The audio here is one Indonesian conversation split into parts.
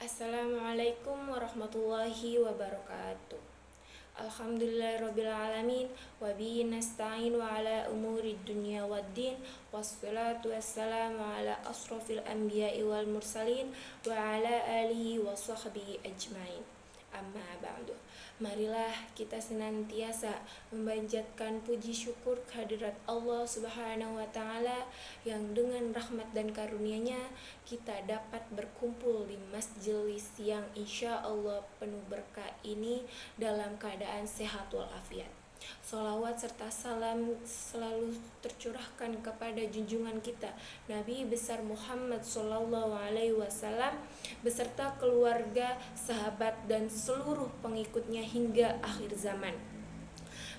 Assalamualaikum warahmatullahi wabarakatuh. Alhamdulillahirrabbilalamin. Wabihi nasta'in wa ala umuri dunya waddin. Wassalatu wassalamu ala asrafil anbiya'i wal mursalin wa ala alihi wa sahbihi ajmain. Amma ba'du. Marilah kita senantiasa memanjatkan puji syukur kehadirat Allah Subhanahu wa taala yang dengan rahmat dan karunia-Nya kita dapat berkumpul di majelis yang insya Allah penuh berkah ini dalam keadaan sehat walafiat. Salawat serta salam selalu tercurahkan kepada junjungan kita Nabi besar Muhammad Sallallahu Alaihi Wasallam beserta keluarga, sahabat dan seluruh pengikutnya hingga akhir zaman.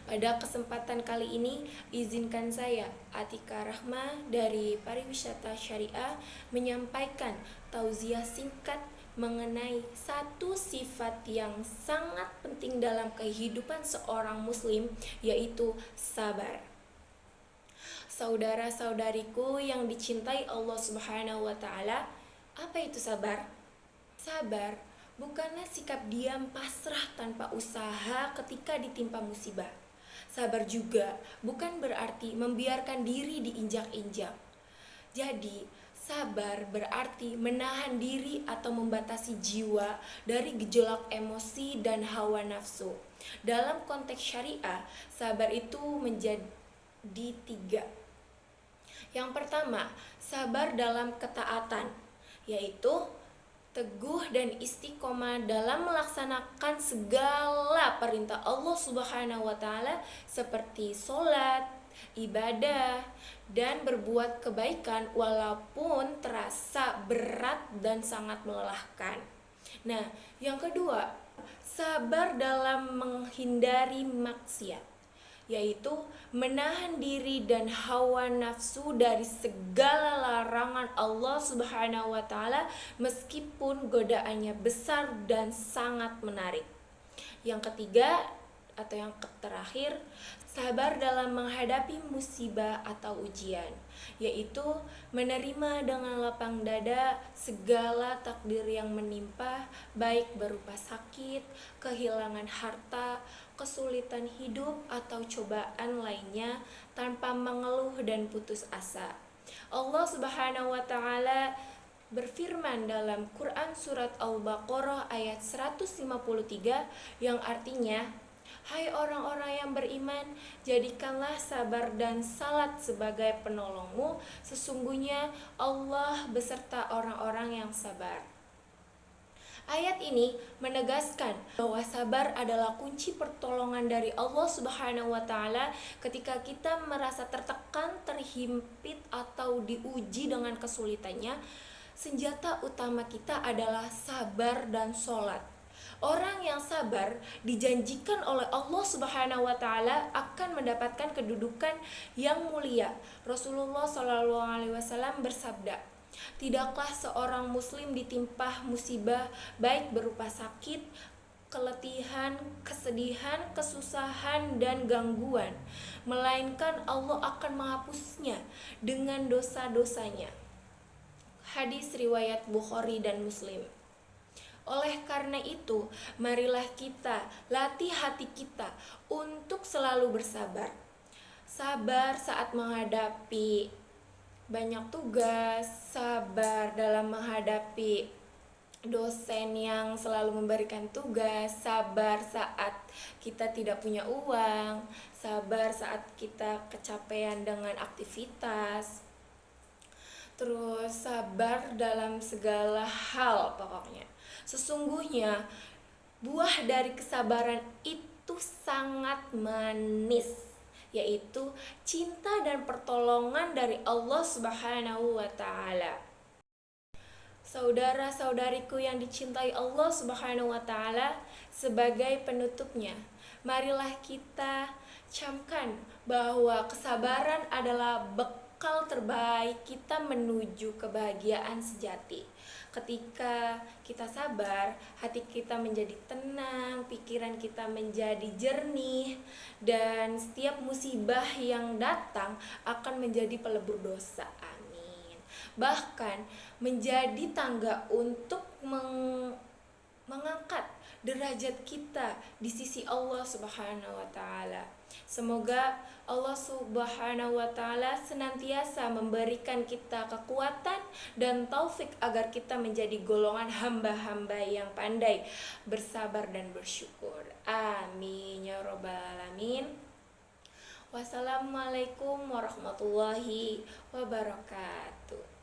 Pada kesempatan kali ini, izinkan saya, Atika Rahma dari Pariwisata Syariah, menyampaikan tauziah singkat mengenai satu sifat yang sangat penting dalam kehidupan seorang muslim, yaitu sabar. Saudara-saudariku yang dicintai Allah Subhanahu wa taala, apa itu sabar? Sabar bukanlah sikap diam pasrah tanpa usaha ketika ditimpa musibah. Sabar juga bukan berarti membiarkan diri diinjak-injak. Jadi, sabar berarti menahan diri atau membatasi jiwa dari gejolak emosi dan hawa nafsu. Dalam konteks syariah, sabar itu menjadi 3. Yang pertama, sabar dalam ketaatan, yaitu teguh dan istiqomah dalam melaksanakan segala perintah Allah Subhanahu wa taala seperti sholat, ibadah, dan berbuat kebaikan walaupun terasa berat dan sangat melelahkan. Nah, yang kedua, sabar dalam menghindari maksiat, yaitu menahan diri dan hawa nafsu dari segala larangan Allah Subhanahu wa taala meskipun godaannya besar dan sangat menarik. Yang ketiga atau yang terakhir, sabar dalam menghadapi musibah atau ujian, yaitu menerima dengan lapang dada segala takdir yang menimpa, baik berupa sakit, kehilangan harta, kesulitan hidup atau cobaan lainnya tanpa mengeluh dan putus asa. Allah Subhanahu wa taala berfirman dalam Quran surat Al-Baqarah ayat 153 yang artinya, hai orang-orang yang beriman, jadikanlah sabar dan salat sebagai penolongmu, sesungguhnya Allah beserta orang-orang yang sabar. Ayat ini menegaskan bahwa sabar adalah kunci pertolongan dari Allah Subhanahu wa taala ketika kita merasa tertekan, terhimpit atau diuji dengan kesulitannya. Senjata utama kita adalah sabar dan sholat. Orang yang sabar dijanjikan oleh Allah Subhanahu wa taala akan mendapatkan kedudukan yang mulia. Rasulullah Shallallahu alaihi wasallam bersabda, tidaklah seorang muslim ditimpa musibah baik berupa sakit, keletihan, kesedihan, kesusahan, dan gangguan, melainkan Allah akan menghapusnya dengan dosa-dosanya. Hadis riwayat Bukhari dan Muslim. Oleh karena itu, marilah kita latih hati kita untuk selalu bersabar. Sabar saat menghadapi banyak tugas, sabar dalam menghadapi dosen yang selalu memberikan tugas, sabar saat kita tidak punya uang, sabar saat kita kecapean dengan aktivitas, terus sabar dalam segala hal pokoknya. Sesungguhnya buah dari kesabaran itu sangat manis, yaitu cinta dan pertolongan dari Allah Subhanahu wa taala. Saudara-saudariku yang dicintai Allah Subhanahu wa taala, sebagai penutupnya, marilah kita camkan bahwa kesabaran adalah bekal terbaik kita menuju kebahagiaan sejati. Ketika kita sabar, hati kita menjadi tenang, pikiran kita menjadi jernih, dan setiap musibah yang datang akan menjadi pelebur dosa. Amin. Bahkan menjadi tangga untuk mengangkat derajat kita di sisi Allah Subhanahu wa taala. Semoga Allah Subhanahu wa taala senantiasa memberikan kita kekuatan dan taufik agar kita menjadi golongan hamba-hamba yang pandai bersabar dan bersyukur. Amin ya rabbal alamin. Wassalamualaikum warahmatullahi wabarakatuh.